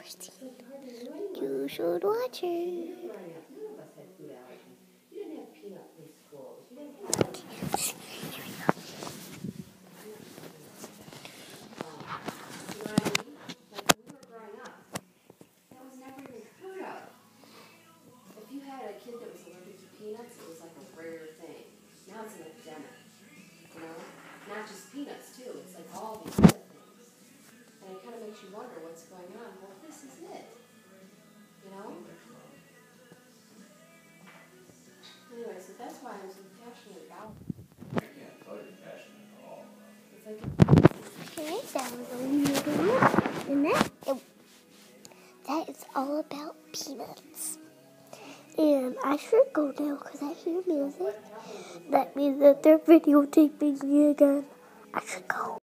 interesting. You should watch it. If you had a kid that was allergic to peanuts, it was like a rare thing. Now it's an epidemic, you know? Not just peanuts, too. It's like all these other things. And it kind of makes you wonder what's going on. Well, this is it, you know? Anyway, so that's why I'm so passionate about it. I can't tell you're passionate at all. It's like Okay, that was a little, and that is all about peanuts. And I should go now because I hear music. That means that they're videotaping me again. I should go.